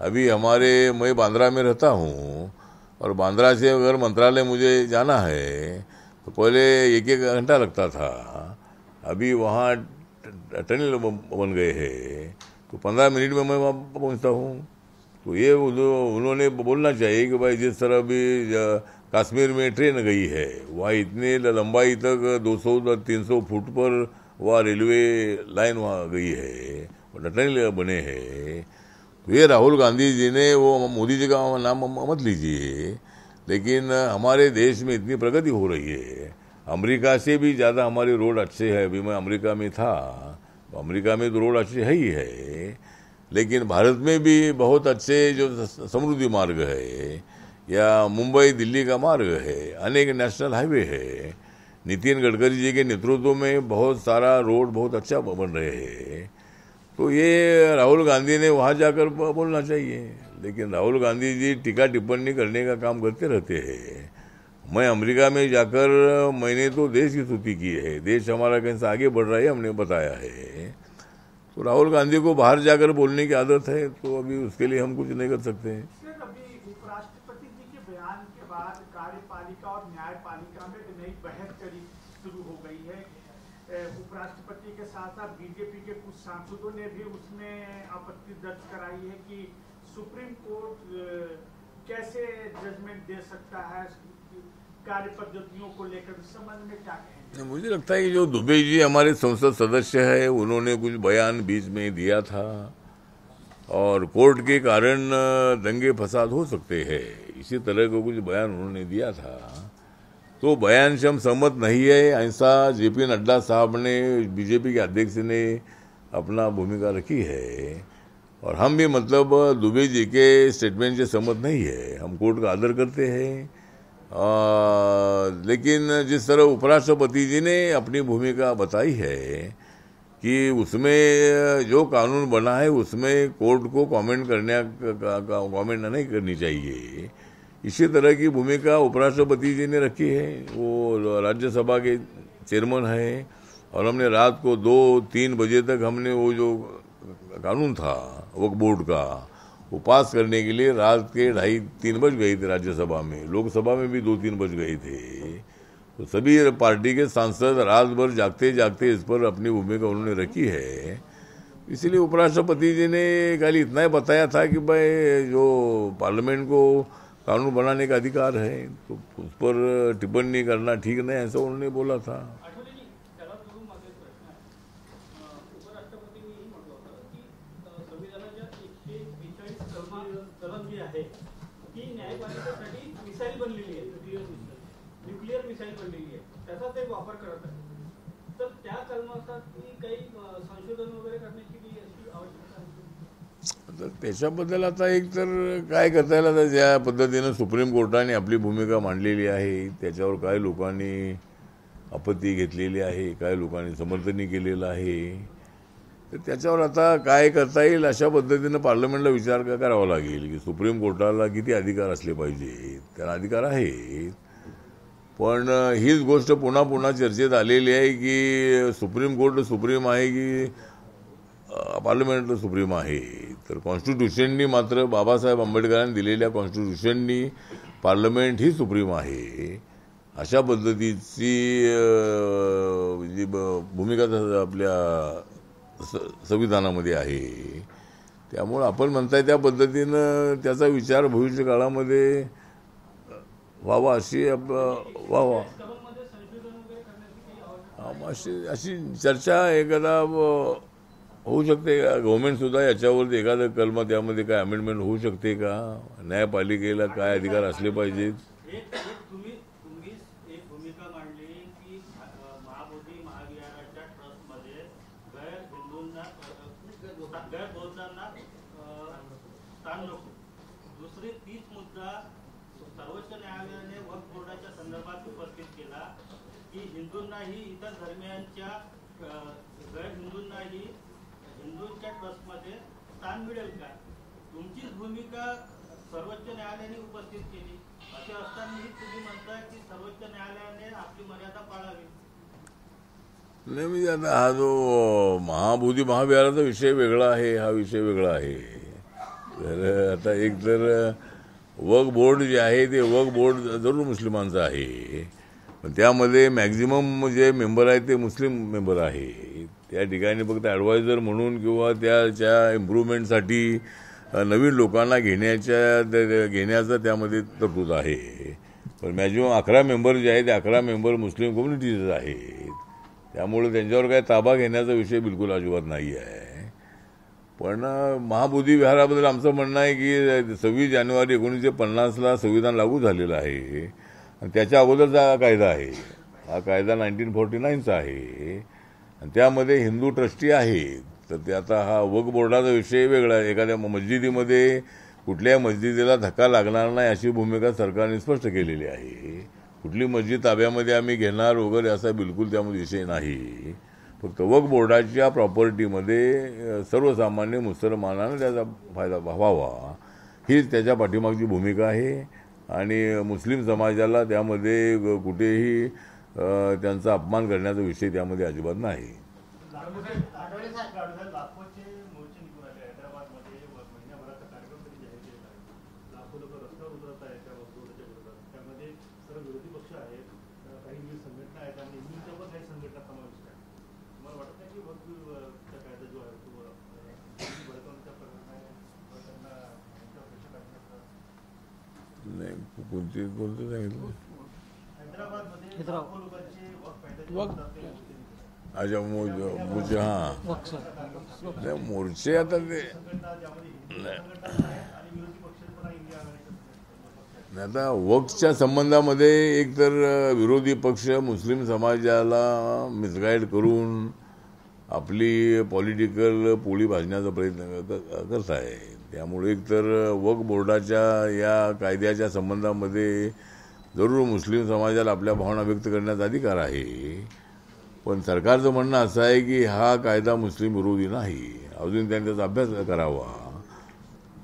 अभी मैं बांद्रा में रहता हूँ और बांद्रा से अगर मंत्रालय मुझे जाना है तो पहले 1-1 घंटा लगता था. अभी वहाँ टनल बन गए हैं तो 15 मिनट में मैं वहाँ पहुँचता हूँ. तो ये उन्होंने बोलना चाहिए कि भाई जिस तरह भी कश्मीर में ट्रेन गई है, वहाँ इतने लंबाई तक 200-300 फुट पर वहाँ रेलवे लाइन वहाँ गई है, टनल बने हैं. तो ये राहुल गांधी जी ने, वो मोदी जी का नाम मत लीजिए, लेकिन हमारे देश में इतनी प्रगति हो रही है. अमेरिका से भी ज़्यादा हमारे रोड अच्छे हैं. अभी मैं अमेरिका में था अमेरिका में तो रोड अच्छी है ही है, लेकिन भारत में भी बहुत अच्छे जो समृद्धि मार्ग है, या मुंबई दिल्ली का मार्ग है, अनेक नेशनल हाईवे है। नितिन गडकरी जी के नेतृत्व में बहुत सारा रोड बहुत अच्छा बन रहे हैं। तो ये राहुल गांधी ने वहाँ जाकर बोलना चाहिए, लेकिन राहुल गांधी जी टीका टिप्पणी करने का काम करते रहते हैं। मैं अमेरिका में जाकर मैंने तो देश की स्तुति की है, देश हमारा कैसे आगे बढ़ रहा है हमने बताया है। तो राहुल गांधी को बाहर जाकर बोलने की आदत है, तो अभी उसके लिए हम कुछ नहीं कर सकते हैं। सर, अभी उपराष्ट्रपति जी के बयान के बाद कार्यपालिका और न्यायपालिका में नई बहस शुरू हो गई है। उपराष्ट्रपति के साथ साथ बीजेपी के कुछ सांसदों ने भी उसमें आपत्ति दर्ज कराई है कि सुप्रीम कोर्ट कैसे जजमेंट दे सकता है कार्य पद्धतियों को लेकर। इस संबंध में क्या कहेंगे? मुझे लगता है कि जो दुबे जी हमारे संसद सदस्य है, उन्होंने कुछ बयान बीच में दिया था और कोर्ट के कारण दंगे फसाद हो सकते हैं, इसी तरह का कुछ बयान उन्होंने दिया था। तो बयान से हम सहमत नहीं है, ऐसा जेपी नड्डा साहब ने, बीजेपी के अध्यक्ष ने अपना भूमिका रखी है। और हम भी मतलब दुबे जी के स्टेटमेंट से सहमत नहीं है, हम कोर्ट का आदर करते हैं। लेकिन जिस तरह उपराष्ट्रपति जी ने अपनी भूमिका बताई है कि उसमें जो कानून बना है उसमें कोर्ट को कमेंट नहीं करनी चाहिए, इसी तरह की भूमिका उपराष्ट्रपति जी ने रखी है। वो राज्यसभा के चेयरमैन है और हमने रात को 2-3 बजे तक हमने वो जो कानून था वक्फ बोर्ड का वो पास करने के लिए रात के 2:30-3 बज गए थे राज्यसभा में, लोकसभा में भी 2-3 बज गए थे। तो सभी पार्टी के सांसद रात भर जागते जागते इस पर अपनी भूमिका उन्होंने रखी है। इसलिए उपराष्ट्रपति जी ने खाली इतना ही बताया था कि भाई जो पार्लियामेंट को कानून बनाने का अधिकार है तो उस पर टिप्पणी करना ठीक नहीं, ऐसा उन्होंने बोला था। न्यूक्लिअर मिसाईल बनलेली आहे, त्याचा ते वापर करत आहे, तर त्या कलमासाठी काही संशोधन वगैरे करण्याची आवश्यकता आहे? तर त्याच्याबद्दल आता एक तर काय करता येईल, आता ज्या पद्धतीनं सुप्रीम कोर्टाने आपली भूमिका मांडलेली आहे त्याच्यावर काही लोकांनी आपत्ती घेतलेली आहे, काही लोकांनी समर्थनही केलेलं आहे। तर त्याच्यावर आता काय करता येईल अशा पद्धतीनं पार्लमेंटला विचार करावा लागेल की सुप्रीम कोर्टाला किती अधिकार असले पाहिजे। त्याला अधिकार आहेत, पण हीच गोष्ट पुन्हा पुन्हा चर्चेत आलेली आहे की सुप्रीम कोर्ट सुप्रीम आहे की पार्लमेंट सुप्रीम आहे। तर कॉन्स्टिट्यूशननी मात्र बाबासाहेब आंबेडकरांनी दिलेल्या कॉन्स्टिट्यूशननी पार्लमेंट ही सुप्रीम आहे अशा पद्धतीची जी भूमिका आपल्या संविधानामध्ये आहे। त्यामुळे आपण म्हणताय त्या पद्धतीनं त्याचा विचार भविष्य काळामध्ये व्हावा अशी व्हावा अशी चर्चा एकदा होऊ शकते। गव्हर्नमेंट सुद्धा याच्यावर एखादं कलम त्यामध्ये काय अमेंडमेंट होऊ शकते का, न्यायपालिकेला काय अधिकार असले पाहिजेत। दुसरी 30 मुद्दा सर्वोच्च न्यायालयाने वक्फ बोर्डाच्या संदर्भात उपस्थित केला की हिंदूंनाही इतर धर्मियांच्या गैर हिंदूंनाही हिंदूंच्या ट्रस्टमध्ये स्थान मिळेल का। तुमचीच भूमिका सर्वोच्च न्यायालयाने उपस्थित केली, असे असतानाही तुम्ही म्हणता की सर्वोच्च न्यायालयाने आपली मर्यादा पाळावी। नाही म्हणजे आता हा जो महाबोधी महाविहाराचा विषय वेगळा आहे, हा विषय वेगळा आहे। तर आता एक तर वक्फ बोर्ड जे आहे ते वक्फ बोर्ड जरूर मुस्लिमांचं आहे, पण त्यामध्ये मॅक्झिमम जे मेंबर आहेत ते मुस्लिम मेंबर आहे। त्या ठिकाणी फक्त ॲडवायझर म्हणून किंवा त्याच्या इम्प्रूव्हमेंटसाठी नवीन लोकांना घेण्याचा त्यामध्ये तरतूद आहे। पण मॅक्झिमम 11 मेंबर जे आहेत ते 11 मेंबर मुस्लिम कम्युनिटीज आहेत, त्यामुळे त्यांच्यावर काय ताबा घेण्याचा विषय बिलकुल अजिबात नाही आहे। पण महाबोधी विहाराबद्दल आमचं म्हणणं आहे की 26 जानेवारी 1950ला संविधान लागू झालेलं आहे आणि त्याच्या अगोदरचा कायदा आहे, हा कायदा 1949चा आहे। आणि त्यामध्ये हिंदू ट्रस्टी आहेत. तर ते आता हा वक्फ बोर्डाचा विषय वेगळा आहे. एखाद्या मस्जिदीमध्ये कुठल्याही मस्जिदीला धक्का लागणार नाही अशी भूमिका सरकारने स्पष्ट केलेली आहे. कुठली मस्जिद ताब्यामध्ये आम्ही घेणार वगैरे असा बिलकुल त्यामध्ये विषय नाही. फक्त वक्फ बोर्डाच्या प्रॉपर्टीमध्ये सर्वसामान्य मुसलमानांना त्याचा फायदा व्हावा हीच त्याच्या पाठीमागची भूमिका आहे. आणि मुस्लिम समाजाला त्यामध्ये कुठेही त्यांचा अपमान करण्याचा विषय त्यामध्ये अजिबात नाही. लाखोचे मोर्चे निघून आले हैदराबादमध्ये महिन्याभराचा कार्यक्रम तरी जाहीर केलेला आहे. लाखो लोक रस्त्यावर उतरत आहेत त्या वक्फच्या विरोधात. त्यामध्ये सर्व विरोधी पक्ष आहेत, काही विविध संघटना आहेत आणि हिंदूंच्या पण काही संघटना समाविष्ट आहेत. मला वाटत नाही की वक्फचा कायदा जो आहे तो भडकवण्याचा प्रकार आहे. नाही कोणतं सांगितलं? हैदराबादमध्ये लाखो लोकांचे वक्फ कायद्याचे अच्छा मोर्चे हां मोर्चे आता ते आता वक्फच्या संबंधामध्ये एकतर विरोधी पक्ष मुस्लिम समाजाला मिसगाईड करून आपली पॉलिटिकल पोळी भाजण्याचा प्रयत्न करत आहे. त्यामुळे एकतर वक्फ बोर्डाच्या या कायद्याच्या संबंधामध्ये जरूर मुस्लिम समाजाला आपल्या भावना व्यक्त करण्याचा अधिकार आहे. पण सरकारचं म्हणणं असं आहे की हा कायदा मुस्लिम विरोधी नाही, अजून त्यांनी त्याचा अभ्यास करावा.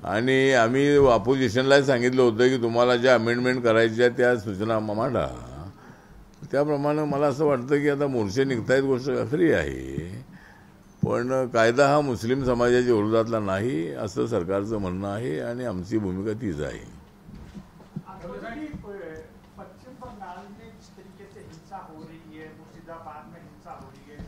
आणि आम्ही ऑपोजिशनला सांगितलं होतं की तुम्हाला ज्या अमेंडमेंट करायच्या त्या सूचना मांडा. त्याप्रमाणे मला असं वाटतं की आता मोर्चे निघतायत, गोष्ट खरी आहे, पण कायदा हा मुस्लिम समाजाच्या विरोधातला नाही असं सरकारचं म्हणणं आहे आणि आमची भूमिका तीच आहे. पश्चिम बंगाल में जिस तरीके से हिंसा हो रही है, मुर्शिदाबाद में हिंसा हो रही है,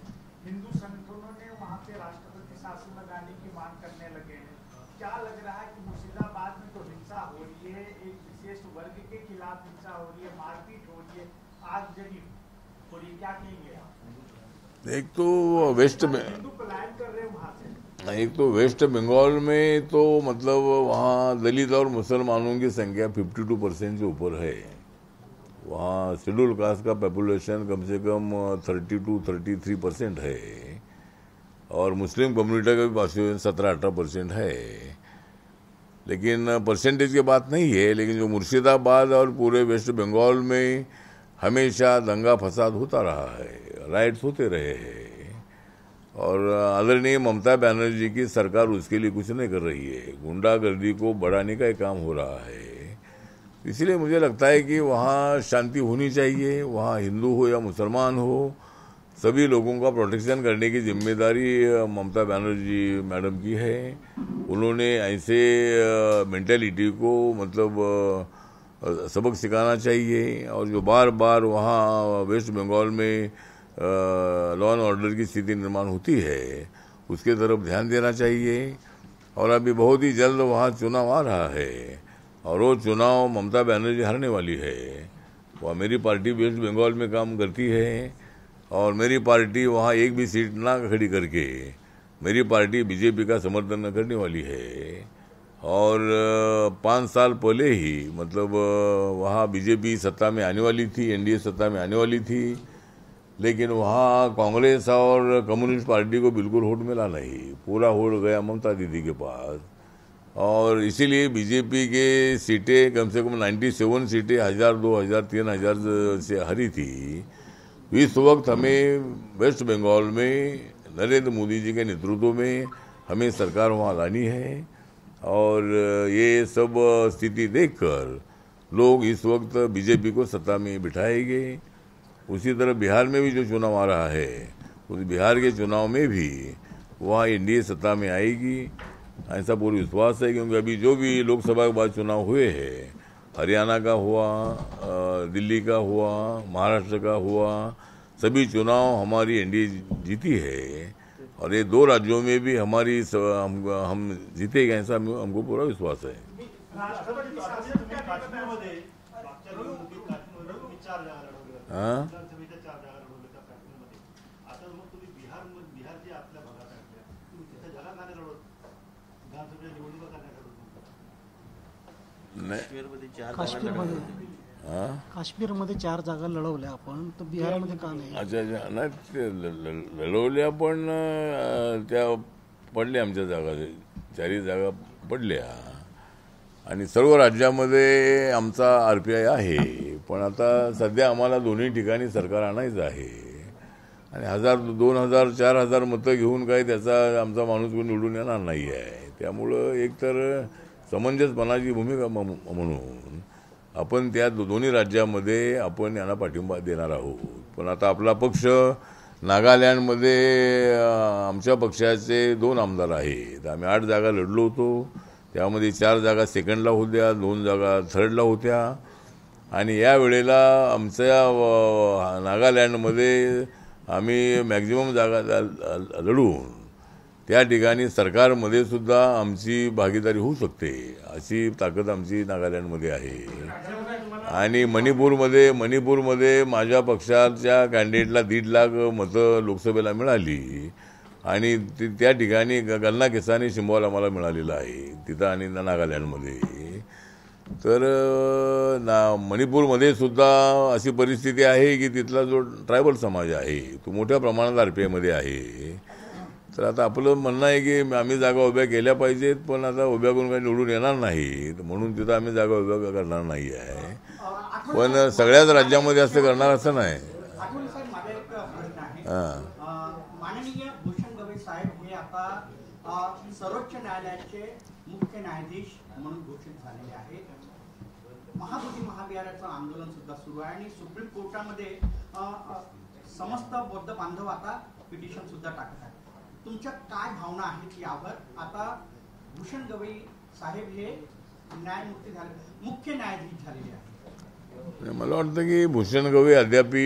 हिंदू संगठनों ने वहाँ पे राष्ट्रपति शासन लगाने की मांग करने लगे हैं. क्या लग रहा है कि मुर्शिदाबाद में जो हिंसा हो रही है, एक विशेष वर्ग के खिलाफ हिंसा हो रही है, मारपीट हो रही है, आगजनी हो रही है, क्या कहेंगे आप? एक तो वेस्ट में हिंदू पलायन कर रहे हैं वहाँ से. एक तो वेस्ट बंगाल में तो मतलब वहाँ दलित और मुसलमानों की संख्या 52% से ऊपर है. वहाँ शेड्यूल कास्ट का पॉपुलेशन कम से कम 32-33% है और मुस्लिम कम्युनिटी का भी पॉपुलेशन 17-18% है. लेकिन परसेंटेज की बात नहीं है, लेकिन जो मुर्शिदाबाद और पूरे वेस्ट बंगाल में हमेशा दंगा फसाद होता रहा है, राइट्स होते रहे हैं और आदरणीय ममता बनर्जी की सरकार उसके लिए कुछ नहीं कर रही है. गुंडागर्दी को बढ़ाने का एक काम हो रहा है. इसलिए मुझे लगता है कि वहाँ शांति होनी चाहिए. वहाँ हिंदू हो या मुसलमान हो, सभी लोगों का प्रोटेक्शन करने की जिम्मेदारी ममता बनर्जी मैडम की है. उन्होंने ऐसे मेंटालिटी को मतलब सबक सिखाना चाहिए और जो बार बार वहाँ वेस्ट बंगाल में लॉ एंड ऑर्डर की स्थिति निर्माण होती है उसके तरफ ध्यान देना चाहिए. और अभी बहुत ही जल्द वहाँ चुनाव आ रहा है और वो चुनाव ममता बनर्जी हारने वाली है. वह मेरी पार्टी वेस्ट बंगाल में काम करती है और मेरी पार्टी वहाँ एक भी सीट ना खड़ी करके मेरी पार्टी बीजेपी का समर्थन न करने वाली है. और 5 साल पहले ही मतलब वहाँ बीजेपी सत्ता में आने वाली थी, एनडीए सत्ता में आने वाली थी, लेकिन वहाँ कांग्रेस और कम्युनिस्ट पार्टी को बिल्कुल वोट मिला नहीं. पूरा वोट गया ममता दीदी के पास और इसीलिए बीजेपी के सीटें कम से कम 97 सीटें 1000, 2000, 3000 से हारी थी. इस वक्त हमें वेस्ट बंगाल में नरेंद्र मोदी जी के नेतृत्व में हमें सरकार वहाँ लानी है और ये सब स्थिति देखकर लोग इस वक्त बीजेपी को सत्ता में बिठाएंगे. उसी तरह बिहार में भी जो चुनाव आ रहा है, उस बिहार के चुनाव में भी वहाँ एनडीए सत्ता में आएगी, ऐसा पूरा विश्वास है. क्योंकि अभी जो भी लोकसभा के बाद चुनाव हुए हैं, हरियाणा का हुआ, दिल्ली का हुआ, महाराष्ट्र का हुआ, सभी चुनाव हमारी एनडीए जीती है और ये 2 राज्यों में भी हमारी हम जीतेंगे, ऐसा हमको पूरा विश्वास है. हाँ काश्मीरमध्ये 4 जागा लढवल्या आपण, तर बिहारमध्ये का नाही? अच्छा नाही, ते लढवल्या पण त्या पडल्या, आमच्या जागा 4 जागा पडल्या. आणि सर्व राज्यामध्ये आमचा RPI आहे. पण आता सध्या आम्हाला दोन्ही ठिकाणी सरकार आणायचं आहे. आणि 1000, 2000, 4000 मतं घेऊन काय त्याचा आमचा माणूस कोणी निवडून येणार नाही आहे. त्यामुळं एकतर समंजसपणाची भूमिका म्हणून आपण त्या दोन्ही राज्यामध्ये आपण यांना पाठिंबा देणार आहोत. पण आता आपला पक्ष नागालँडमध्ये आमच्या पक्षाचे 2 आमदार आहेत. आम्ही 8 जागा लढलो होतो. त्यामध्ये 4 जागा सेकंडला होत्या, 2 जागा थर्डला होत्या. आणि या वेळेला आमच्या नागालँडमध्ये आम्ही मॅक्झिमम जागा लढून त्या ठिकाणी सरकारमध्ये सुद्धा आमची भागीदारी होऊ शकते, अशी ताकद आमची नागालँडमध्ये आहे. आणि मणिपूरमध्ये माझ्या पक्षाच्या कॅन्डिडेटला 1.5 लाख मतं लोकसभेला मिळाली. आणि त्या ठिकाणी गल्ला किसानी सिम्बॉल आम्हाला मिळालेला आहे तिथं आणि नागालँडमध्ये. तर मणिपूरमध्ये सुद्धा अशी परिस्थिती आहे की तिथला जो ट्रायबल समाज आहे तो मोठ्या प्रमाणात RPIमध्ये आहे. तर आता आपलं म्हणणं आहे की आम्ही जागा उभ्या केल्या पाहिजेत, पण आता उभ्या करून काही निवडून येणार नाही, म्हणून तिथं आम्ही जागा उभ्या करणार नाही आहे. पण सगळ्याच राज्यामध्ये असं करणार असं नाही. माननीय भूषण गवई साहेब हे आता सर्वोच्च न्यायालयाचे मुख्य न्यायाधीश म्हणून घोषित झालेले आहेत. महाबोधी महाविहाराचं आंदोलन सुद्धा सुरू आहे आणि सुप्रीम कोर्टामध्ये समस्त बौद्ध बांधव आता पिटिशन सुद्धा टाकत आहेत. तुमच्या काय भावना आहेत यावर? आता भूषण गवई साहेब हे न्यायमूर्ती झाले, मुख्य न्यायाधीश झालेले आहेत. मला वाटतं की भूषण गवई अद्यापी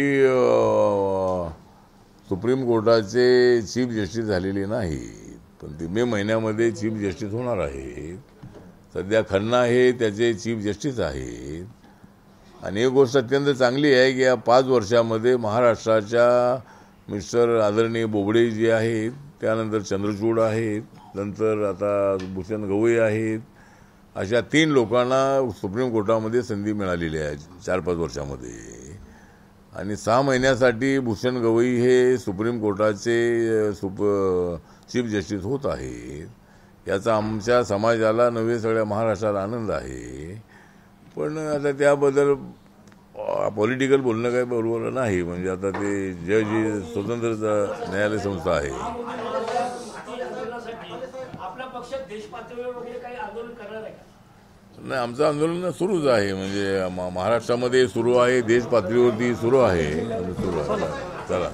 सुप्रीम कोर्टाचे चीफ जस्टिस झालेले नाही, पण ते मे महिन्यामध्ये चीफ जस्टिस होणार आहेत. सध्या खन्ना हे त्याचे चीफ जस्टिस आहेत. आणि एक गोष्ट अत्यंत चांगली आहे की या 5 वर्षामध्ये महाराष्ट्राच्या मिस्टर आदरणीय बोबडे जे आहेत, त्यानंतर चंद्रचूड आहेत, नंतर आता भूषण गवई आहेत, अशा 3 लोकांना सुप्रीम कोर्टामध्ये संधी मिळालेली आहे 4-5 वर्षामध्ये. आणि 6 महिन्यासाठी भूषण गवई हे सुप्रीम कोर्टाचे चीफ जस्टिस होत आहेत. याचा आमच्या समाजाला नव्हे सगळ्या महाराष्ट्राला आनंद आहे. पण आता त्याबद्दल पॉलिटिकल बोलणं काही बरोबर नाही. म्हणजे आता ते जज ही स्वतंत्र न्यायालय संस्था आहे. आपल्या पक्षात देश पातळीवर वगैरे काही आंदोलन करणार आहे का? नाही, आमचं आंदोलन सुरूच आहे. म्हणजे महाराष्ट्रामध्ये सुरू आहे, देश पातळीवरती सुरू आहे. चला.